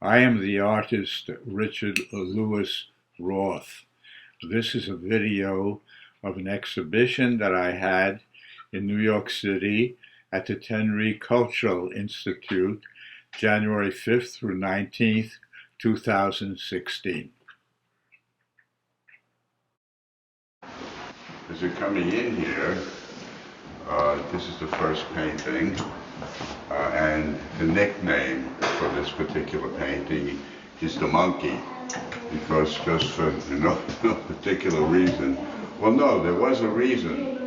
I am the artist Richard Lewis Roth. This is a video of an exhibition that I had in New York City at the Tenri Cultural Institute, January 5th through 19th, 2016. As you're coming in here, this is the first painting, and the nickname for this particular painting is the monkey, because just for no particular reason. Well, no, there was a reason.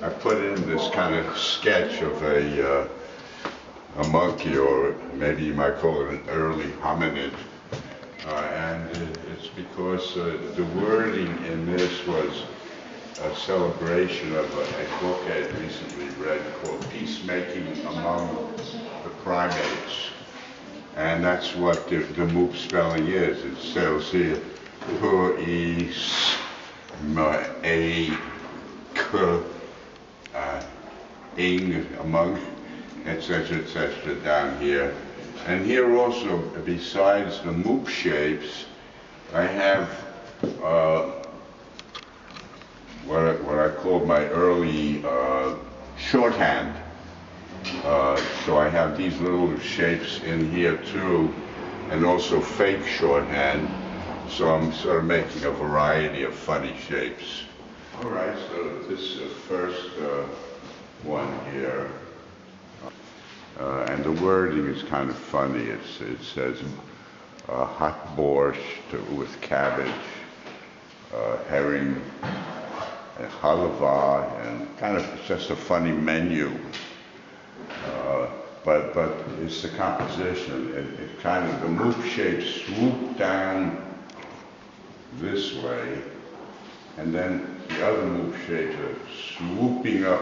I put in this kind of sketch of a monkey, or maybe you might call it an early hominid, and it's because the wording in this was a celebration of a book I had recently read called Peacemaking Among the Primates. And that's what the MOOP spelling is. It says here, ing, among, etc., down here. And here also, besides the MOOP shapes, I have what I call my early shorthand. So I have these little shapes in here too, and also fake shorthand. So I'm sort of making a variety of funny shapes. All right, so this first one here, and the wording is kind of funny. It says hot borscht with cabbage, herring, and halva, and kind of just a funny menu. But it's the composition. It kind of, the MOOP shapes swoop down this way, and then the other MOOP shapes are swooping up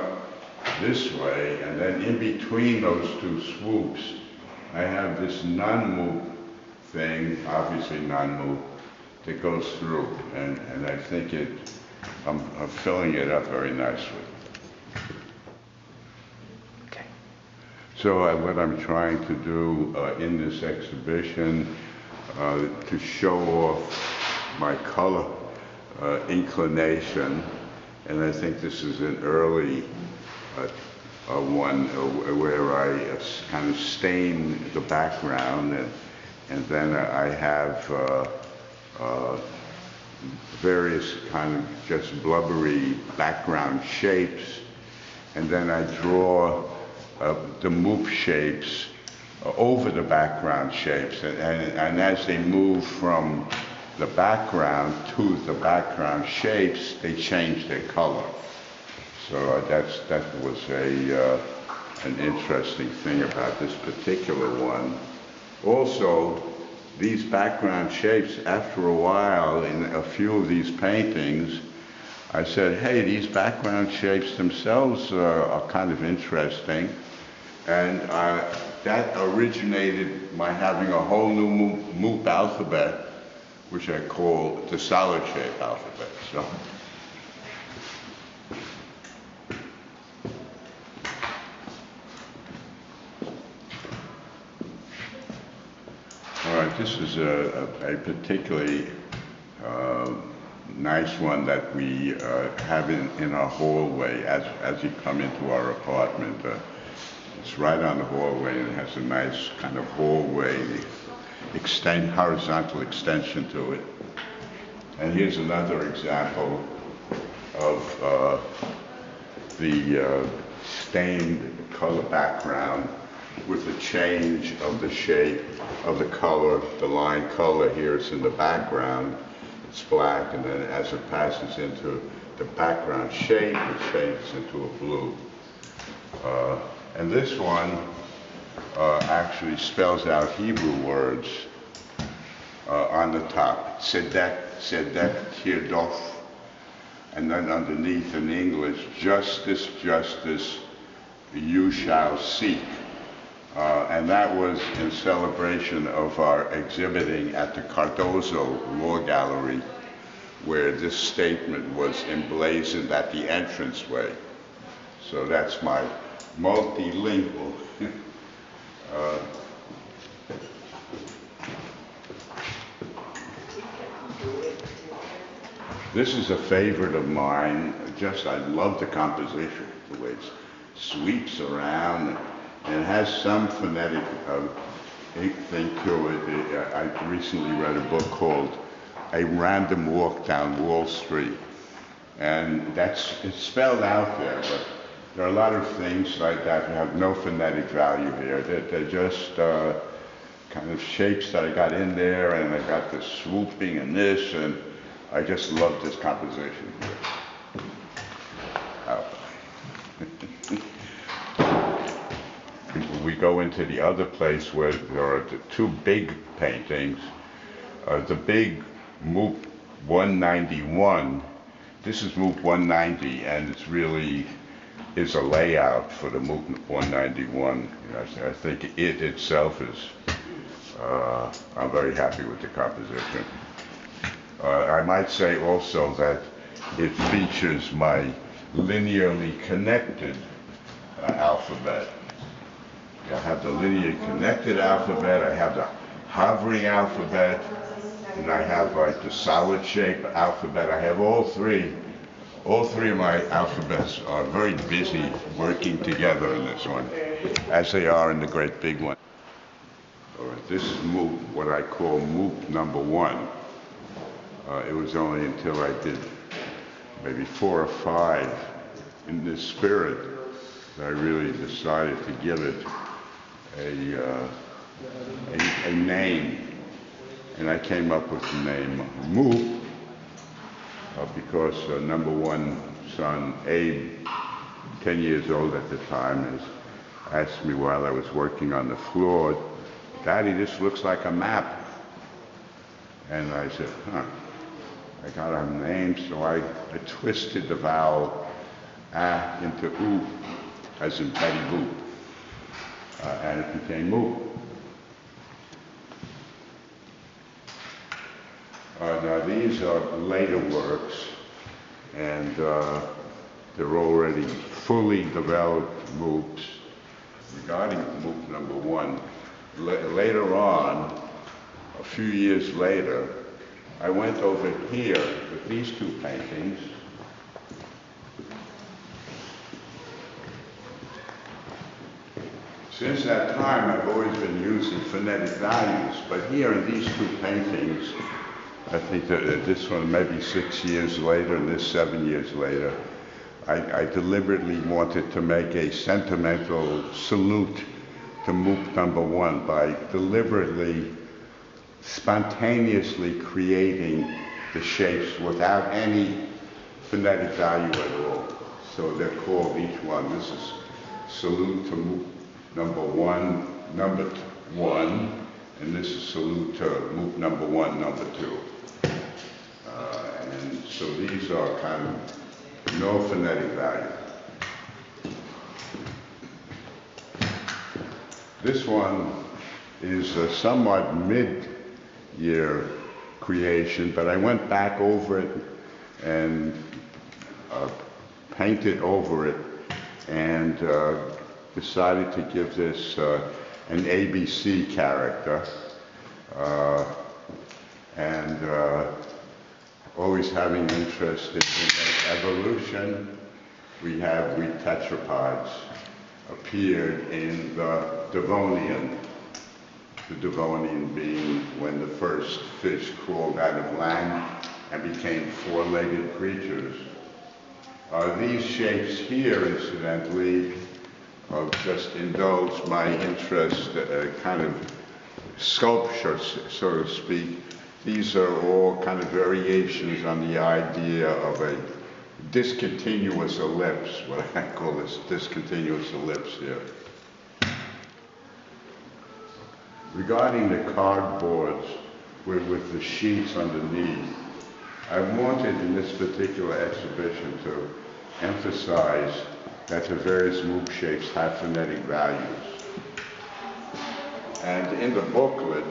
this way, and then in between those two swoops, I have this non-MOOP thing, obviously non-MOOP, that goes through, and I think I'm filling it up very nicely. Okay. So what I'm trying to do in this exhibition, to show off my color inclination, and I think this is an early one where I kind of stain the background, and then I have various kind of just blubbery background shapes, and then I draw the MOOP shapes over the background shapes, and as they move from the background to the background shapes, they change their color. So that was an interesting thing about this particular one. Also, these background shapes, after a while, in a few of these paintings, I said, hey, these background shapes themselves are kind of interesting. And that originated my having a whole new MOOP alphabet, which I call the solid shape alphabet. So. All right, this is a particularly nice one that we have in our hallway as you come into our apartment. It's right on the hallway, and it has a nice kind of hallway horizontal extension to it. And here's another example of the stained color background with the change of the shape of the color. The line color here is in the background, it's black, and then as it passes into the background shape, it changes into a blue. And this one actually spells out Hebrew words on the top. Tzedek, tirdof, and then underneath in English, justice, justice, you shall seek. And that was in celebration of our exhibiting at the Cardozo Law Gallery, where this statement was emblazoned at the entranceway. So that's my multilingual This is a favorite of mine. Just, I love the composition, the way it sweeps around, and it has some phonetic thing to it. I recently read a book called A Random Walk Down Wall Street, and it's spelled out there, but there are a lot of things like that that have no phonetic value here. They're just kind of shapes that I got in there, and I got this swooping and this, and I just love this composition here. Oh. We go into the other place where there are the two big paintings. The big MOOP 191. This is MOOP 190, and it's really is a layout for the MOOP 191. I think it itself is. I'm very happy with the composition. I might say also that it features my linearly connected alphabet. I have the linearly connected alphabet, I have the hovering alphabet, and I have like the solid shape alphabet. I have all three. All three of my alphabets are very busy working together in this one, as they are in the great big one. All right, this is MOOP, what I call MOOP number 1. It was only until I did maybe 4 or 5 in this spirit that I really decided to give it a name. And I came up with the name MOOP because number 1 son, Abe, 10 years old at the time, has asked me while I was working on the floor, "Daddy, this looks like a map." And I said, I got a name, so I twisted the vowel A into oo, as in Betty Boop, and it became MOOP. Now these are later works, and they're already fully developed MOOPs. Regarding MOOP number 1, later on, a few years later, I went over here with these 2 paintings. Since that time, I've always been using phonetic values, but here in these 2 paintings, I think that this one maybe 6 years later and this 7 years later, I deliberately wanted to make a sentimental salute to MOOP number 1 by deliberately, spontaneously creating the shapes without any phonetic value at all. So they're called each one. This is salute to MOOP number 1, number 1, and this is salute to MOOP number 1, number 2. And so these are kind of no phonetic value. This one is a somewhat mid-year creation, but I went back over it and painted over it and decided to give this an ABC character. Always having interest in evolution, we tetrapods appeared in the Devonian. The Devonian being when the first fish crawled out of land and became 4-legged creatures. These shapes here, incidentally, just indulge my interest, kind of sculpture, so to speak. These are all kind of variations on the idea of a discontinuous ellipse, what I call this discontinuous ellipse here. Regarding the cardboards with the sheets underneath, I wanted in this particular exhibition to emphasize that the various MOOP shapes have phonetic values. And in the booklet,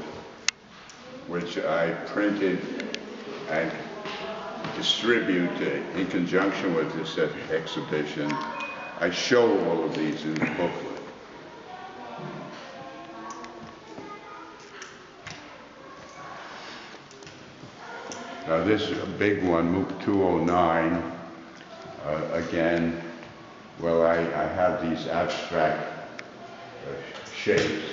which I printed and distribute in conjunction with this exhibition, I show all of these in the booklet. Now this big one, MOOC 209, again, well, I have these abstract shapes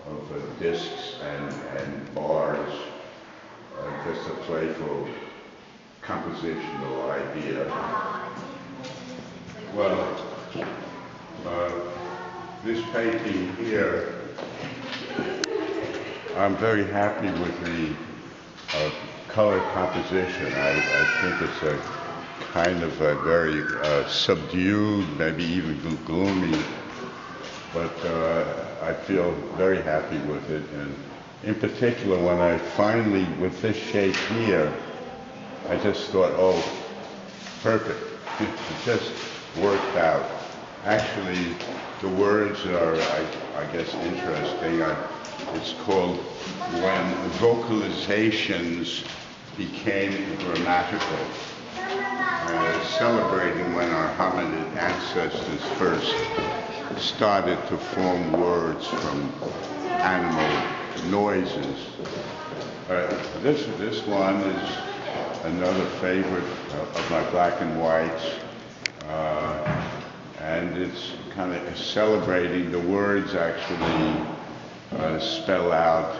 of discs and bars, just a playful compositional idea. Well, this painting here, I'm very happy with the color composition. I think it's a kind of a very subdued, maybe even gloomy, but I feel very happy with it. And in particular, when I finally, with this shape here, I just thought, oh, perfect. It just worked out. Actually, the words are, I guess, interesting. It's called When Vocalizations Became Grammatical, celebrating when our hominid ancestors first started to form words from animal noises. This one is another favorite of my black and whites, and it's kind of celebrating the words actually spell out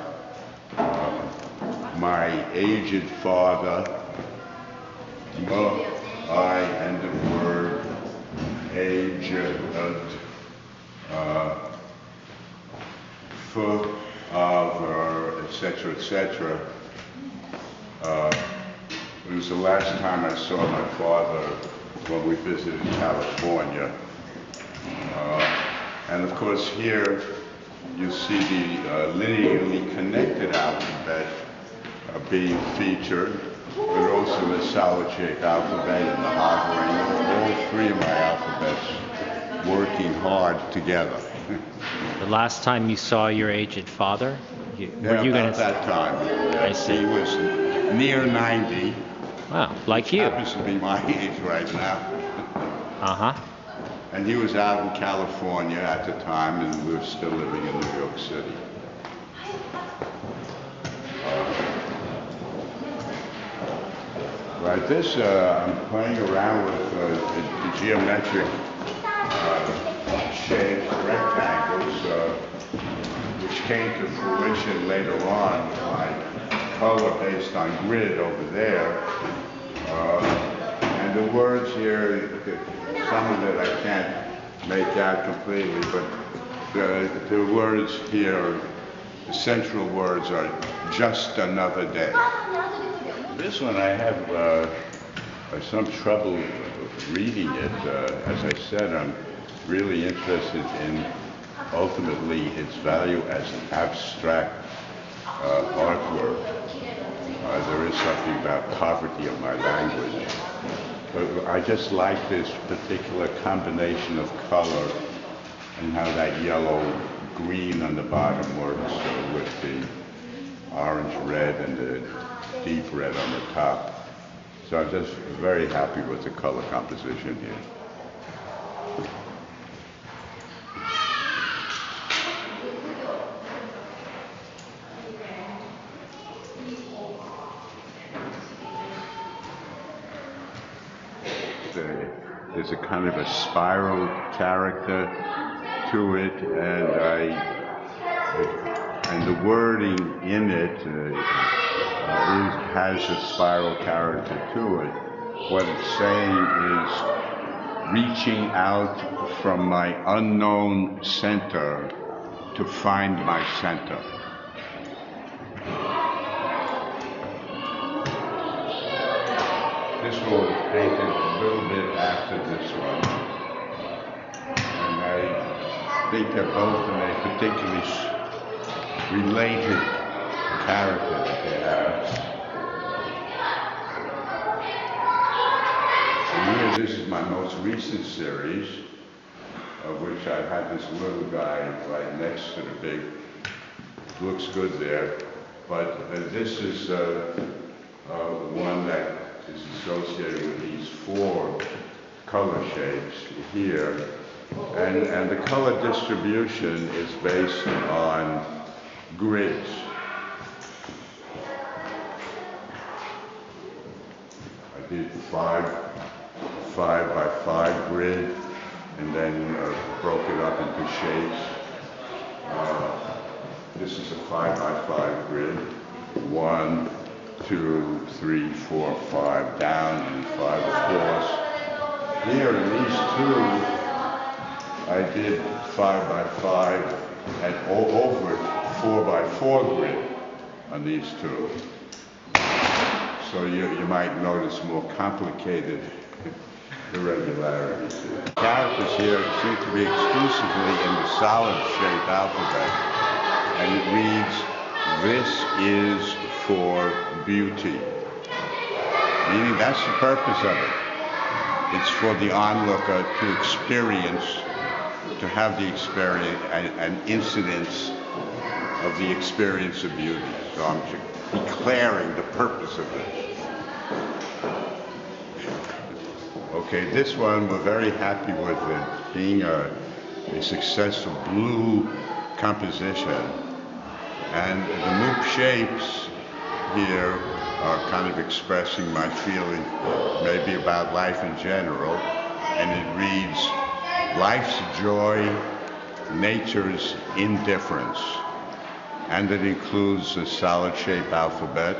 my aged father, I, and the word aged, etc., etc. It was the last time I saw my father when we visited California. And of course here you see the linearly connected alphabet being featured, but also the solid-shaped alphabet and the hovering, all three of my alphabets working hard together. The last time you saw your aged father? Were you about that time. I see. He was near 90. Wow, like you. Happens to be my age right now. Uh-huh. And he was out in California at the time, and we were still living in New York City. Right, this, I'm playing around with the geometric shapes, rectangles, which came to fruition later on with my color based on grid over there. And the words here, some of it I can't make out completely, but the words here, the central words are just another day. This one I have some trouble reading it. As I said, I'm really interested in ultimately its value as an abstract artwork. There is something about poverty of my language. But I just like this particular combination of color and how that yellow-green on the bottom works with the orange-red and the deep red on the top. So I'm just very happy with the color composition here. There's a kind of a spiral character to it, and the wording in it has a spiral character to it. What it's saying is reaching out from my unknown center to find my center. This one was painted a little bit after this one, and I think they're both in a particularly related character that they have. And here, this is my most recent series, of which I've had this little guy right next to the big. Looks good there, but this is one that is associated with these four color shapes here, and the color distribution is based on grids. did 5 by 5 grid, and then broke it up into shapes. This is a 5 by 5 grid. 1, 2, 3, 4, 5 down, and 5 across. Here in these two, I did 5 by 5 and over 4 by 4 grid on these two. So you might notice more complicated irregularities here. Characters here seem to be exclusively in the solid shape alphabet, and it reads, "This is for beauty." Meaning that's the purpose of it. It's for the onlooker to experience, to have the experience, an incidence of the experience of beauty. So I'm declaring the purpose of this. Okay, this one we're very happy with it being a successful blue composition. And the Moop shapes here are kind of expressing my feeling maybe about life in general. And it reads, "Life's joy, nature's indifference." And it includes the solid shape alphabet.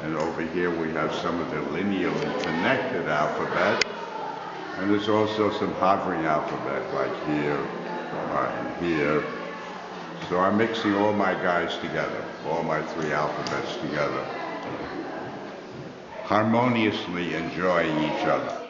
And over here we have some of the linearly connected alphabet. And there's also some hovering alphabet, like here and here. So I'm mixing all my guys together, all my 3 alphabets together, harmoniously enjoying each other.